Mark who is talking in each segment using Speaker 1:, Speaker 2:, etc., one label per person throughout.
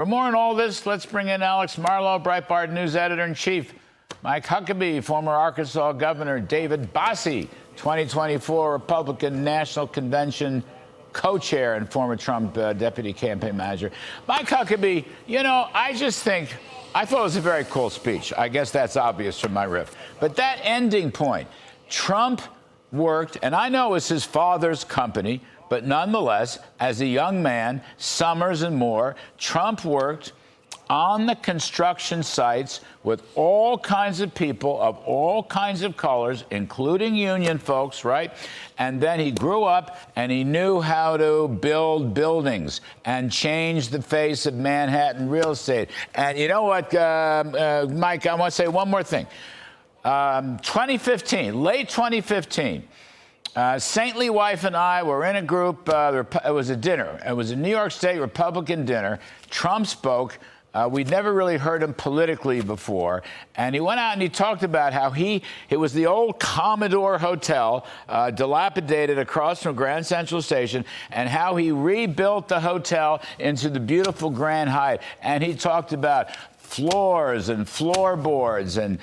Speaker 1: For more on all this, let's bring in Alex Marlow, Breitbart News Editor-in-Chief, Mike Huckabee, former Arkansas Governor David Bossie, 2024 Republican National Convention co-chair and former Trump deputy campaign manager. Mike Huckabee, you know, I thought it was a very cool speech. I guess that's obvious from my riff. But that ending point, Trump worked, and I know it's his father's company, but nonetheless, as a young man, Summers and more, Trump worked on the construction sites with all kinds of people of all kinds of colors, including union folks, right? And then he grew up and he knew how to build buildings and change the face of Manhattan real estate. And you know what, Mike, I want to say one more thing. 2015, late 2015, saintly wife and I were in a group. It was a dinner. It was a New York State Republican dinner. Trump spoke. We'd never really heard him politically before. And he went out and he talked about how it was the old Commodore Hotel, dilapidated across from Grand Central Station, and how he rebuilt the hotel into the beautiful Grand Hyatt. And he talked about floors and floorboards and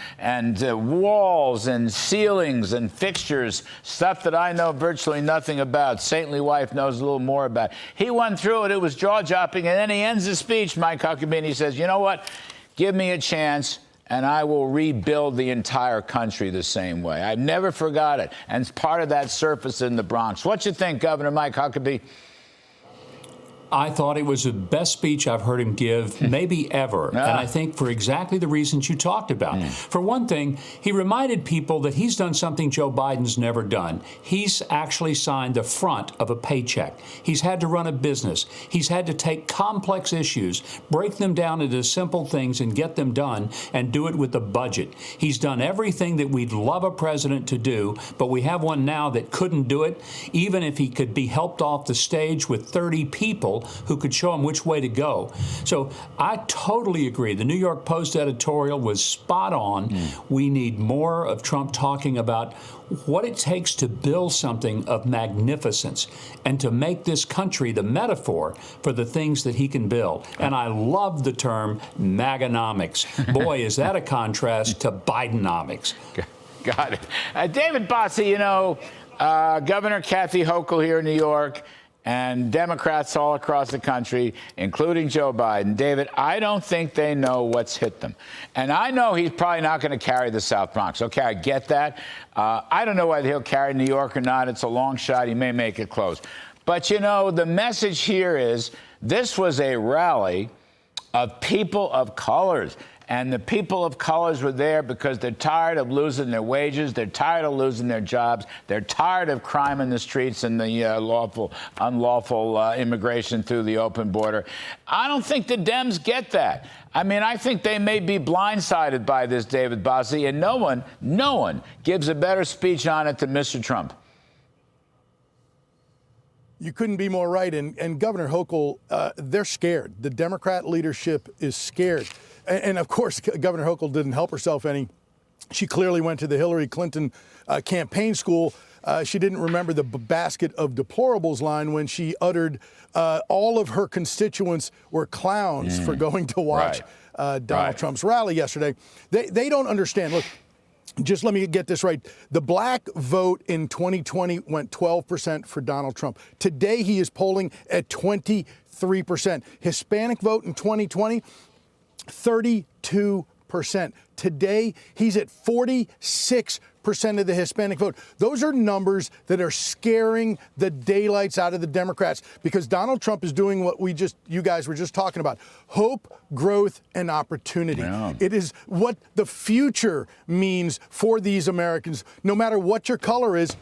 Speaker 1: walls and ceilings and fixtures, stuff that I know virtually nothing about. Saintly wife knows a little more about. He went through it. It was jaw-dropping. And then he ends the speech, Mike Huckabee, and he says, you know what? Give me a chance, and I will rebuild the entire country the same way. I've never forgot it. And it's part of that surface in the Bronx. What you think, Governor Mike Huckabee?
Speaker 2: I thought it was the best speech I've heard him give, maybe ever. And I think for exactly the reasons you talked about. For one thing, he reminded people that he's done something Joe Biden's never done. He's actually signed the front of a paycheck. He's had to run a business. He's had to take complex issues, break them down into simple things and get them done, and do it with a budget. He's done everything that we'd love a president to do, but we have one now that couldn't do it, even if he could be helped off the stage with 30 people who could show him which way to go. So I totally agree. The New York Post editorial was spot on. We need more of Trump talking about what it takes to build something of magnificence and to make this country the metaphor for the things that he can build. And I love the term MAGAnomics. Boy, is that a contrast to Bidenomics.
Speaker 1: Got it. David Bossie, you know, Governor Kathy Hochul here in New York, and Democrats all across the country, including Joe Biden. David, I don't think they know what's hit them. And I know he's probably not going to carry the South Bronx. Okay, I get that. I don't know whether he'll carry New York or not. It's a long shot. He may make it close. But, you know, the message here is this was a rally of people of colors. And the people of colors were there because they're tired of losing their wages. They're tired of losing their jobs. They're tired of crime in the streets and the unlawful immigration through the open border. I don't think the Dems get that. I mean, I think they may be blindsided by this, David Bossie, and no one gives a better speech on it than Mr. Trump.
Speaker 3: You couldn't be more right. And Governor Hochul, they're scared. The Democrat leadership is scared. And of course, Governor Hochul didn't help herself any. She clearly went to the Hillary Clinton campaign school. She didn't remember the basket of deplorables line when she uttered all of her constituents were clowns for going to watch Donald Trump's rally yesterday. They don't understand. Look, just let me get this right. The black vote in 2020 went 12% for Donald Trump. Today, he is polling at 23%. Hispanic vote in 2020, 32%. Today, he's at 46% of the Hispanic vote. Those are numbers that are scaring the daylights out of the Democrats because Donald Trump is doing what you guys were just talking about. Hope, growth, and opportunity. Yeah. It is what the future means for these Americans, no matter what your color is.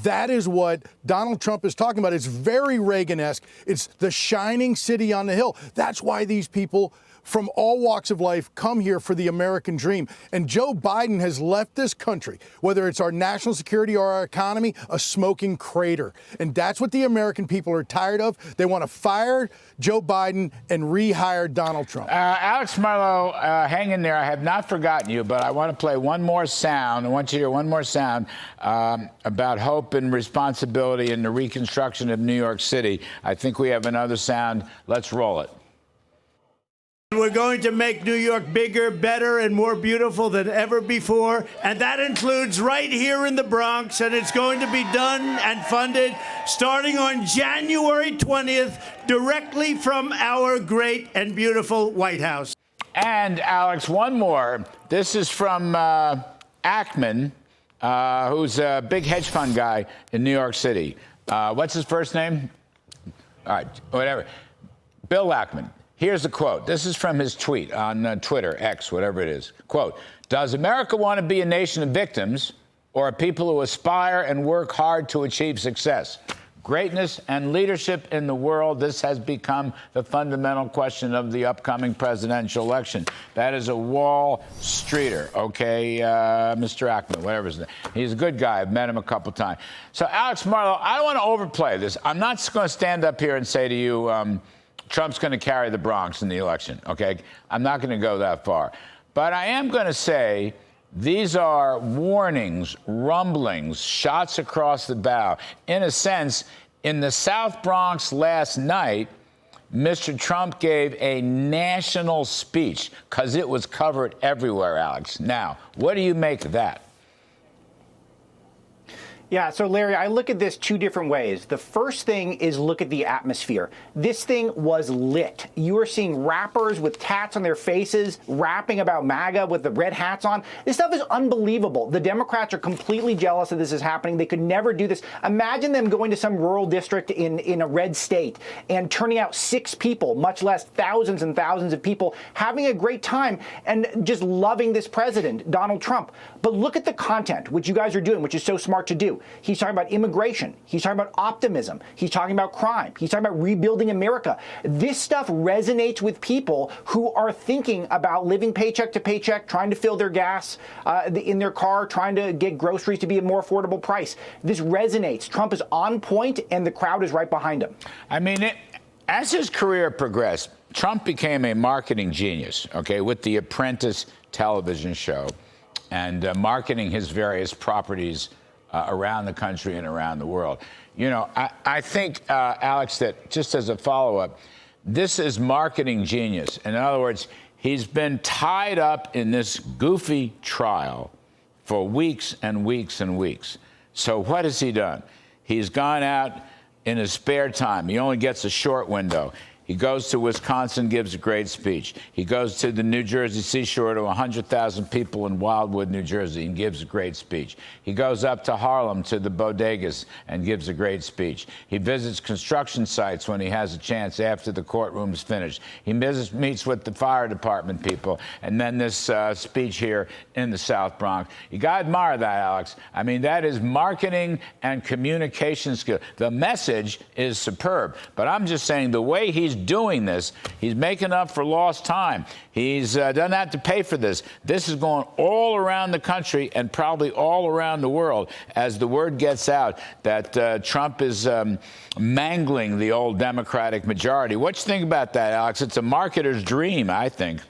Speaker 3: That is what Donald Trump is talking about. It's very Reagan-esque. It's the shining city on the hill. That's why these people from all walks of life come here for the American dream. And Joe Biden has left this country, whether it's our national security or our economy, a smoking crater. And that's what the American people are tired of. They want to fire Joe Biden and rehire Donald Trump.
Speaker 1: Alex Marlow, hang in there. I have not forgotten you, but I want to play one more sound. I want you to hear one more sound about hope and responsibility in the reconstruction of New York City. I think we have another sound. Let's roll it.
Speaker 4: We're going to make New York bigger, better, and more beautiful than ever before. And that includes right here in the Bronx. And it's going to be done and funded starting on January 20th, directly from our great and beautiful White House.
Speaker 1: And, Alex, one more. This is from Ackman, who's a big hedge fund guy in New York City. What's his first name? All right, whatever. Bill Ackman. Here's the quote. This is from his tweet on Twitter, X, whatever it is. Quote, does America want to be a nation of victims or a people who aspire and work hard to achieve success? Greatness and leadership in the world, this has become the fundamental question of the upcoming presidential election. That is a Wall Streeter, okay, Mr. Ackman, whatever his name. He's a good guy. I've met him a couple times. So, Alex Marlow, I don't want to overplay this. I'm not going to stand up here and say to you, Trump's going to carry the Bronx in the election, okay? I'm not going to go that far. But I am going to say these are warnings, rumblings, shots across the bow. In a sense, in the South Bronx last night, Mr. Trump gave a national speech because it was covered everywhere, Alex. Now, what do you make of that?
Speaker 5: Yeah, so Larry, I look at this two different ways. The first thing is look at the atmosphere. This thing was lit. You are seeing rappers with tats on their faces, rapping about MAGA with the red hats on. This stuff is unbelievable. The Democrats are completely jealous that this is happening. They could never do this. Imagine them going to some rural district in a red state and turning out 6 people, much less thousands and thousands of people, having a great time and just loving this president, Donald Trump. But look at the content, which you guys are doing, which is so smart to do. He's talking about immigration. He's talking about optimism. He's talking about crime. He's talking about rebuilding America. This stuff resonates with people who are thinking about living paycheck to paycheck, trying to fill their gas in their car, trying to get groceries to be a more affordable price. This resonates. Trump is on point, and the crowd is right behind him.
Speaker 1: I mean, as his career progressed, Trump became a marketing genius, okay, with the Apprentice television show and marketing his various properties around the country and around the world. You know, I think, Alex, that just as a follow-up, this is marketing genius. In other words, he's been tied up in this goofy trial for weeks and weeks and weeks. So what has he done? He's gone out in his spare time. He only gets a short window. He goes to Wisconsin, gives a great speech. He goes to the New Jersey seashore to 100,000 people in Wildwood, New Jersey, and gives a great speech. He goes up to Harlem to the bodegas and gives a great speech. He visits construction sites when he has a chance after the courtroom's finished. He meets with the fire department people, and then this speech here in the South Bronx. You got to admire that, Alex. I mean, that is marketing and communication skill. The message is superb, but I'm just saying the way he's doing this, he's making up for lost time. He's doesn't have to pay for this. This is going all around the country and probably all around the world as the word gets out that Trump is mangling the old Democratic majority. What do you think about that, Alex? It's a marketer's dream, I think.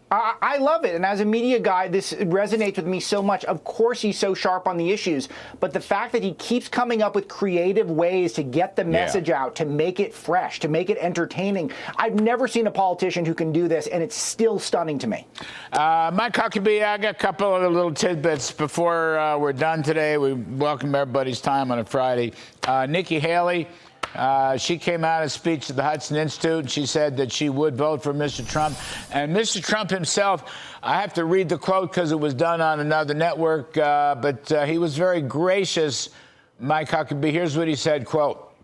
Speaker 5: I love it. And as a media guy, this resonates with me so much. Of course, he's so sharp on the issues. But the fact that he keeps coming up with creative ways to get the message out, to make it fresh, to make it entertaining. I've never seen a politician who can do this, and it's still stunning to me.
Speaker 1: Mike Huckabee, I got a couple of little tidbits before we're done today. We welcome everybody's time on a Friday. Nikki Haley. She came out in a speech at the Hudson Institute, and she said that she would vote for Mr. Trump. And Mr. Trump himself, I have to read the quote because it was done on another network, but he was very gracious, Mike Huckabee. Here's what he said, quote,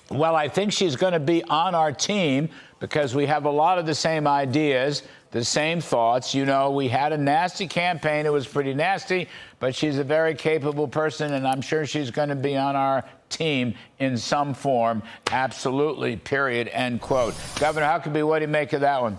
Speaker 1: well, I think she's going to be on our team because we have a lot of the same ideas, the same thoughts. You know, we had a nasty campaign. It was pretty nasty, but she's a very capable person, and I'm sure she's going to be on our team in some form. Absolutely, period, end quote. Governor Huckabee, what do you make of that one?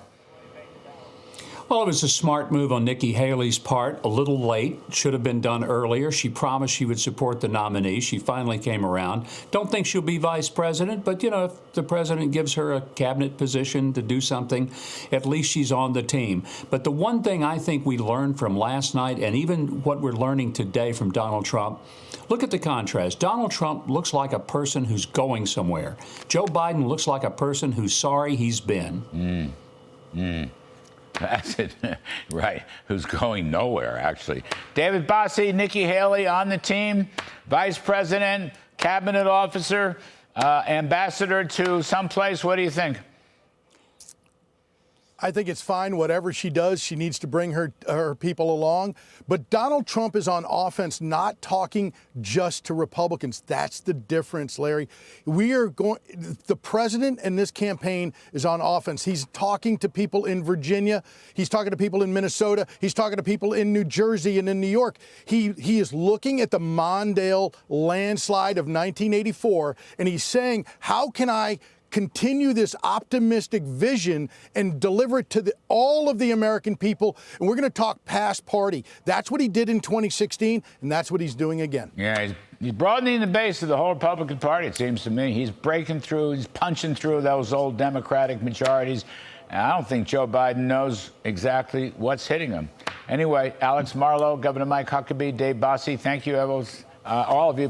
Speaker 2: Well, it was a smart move on Nikki Haley's part, a little late, should have been done earlier. She promised she would support the nominee. She finally came around. Don't think she'll be vice president, but, you know, if the president gives her a cabinet position to do something, at least she's on the team. But the one thing I think we learned from last night, and even what we're learning today from Donald Trump, look at the contrast. Donald Trump looks like a person who's going somewhere. Joe Biden looks like a person who's sorry he's been.
Speaker 1: That's it. Right. Who's going nowhere, actually. David Bossie, Nikki Haley on the team, vice president, cabinet officer, ambassador to someplace. What do you think?
Speaker 3: I think it's fine, whatever she does. She needs to bring her people along. But Donald Trump is on offense, not talking just to Republicans. That's the difference, Larry. The president in this campaign is on offense. He's talking to people in Virginia. He's talking to people in Minnesota. He's talking to people in New Jersey and in New York. He is looking at the Mondale landslide of 1984, and he's saying, how can I continue this optimistic vision and deliver it to all of the American people? And we're going to talk past party. That's what he did in 2016, and that's what he's doing again.
Speaker 1: Yeah, he's broadening the base of the whole Republican Party, it seems to me. He's breaking through, he's punching through those old Democratic majorities. And I don't think Joe Biden knows exactly what's hitting him. Anyway, Alex Marlow, Governor Mike Huckabee, Dave Bossie, thank you, all of you.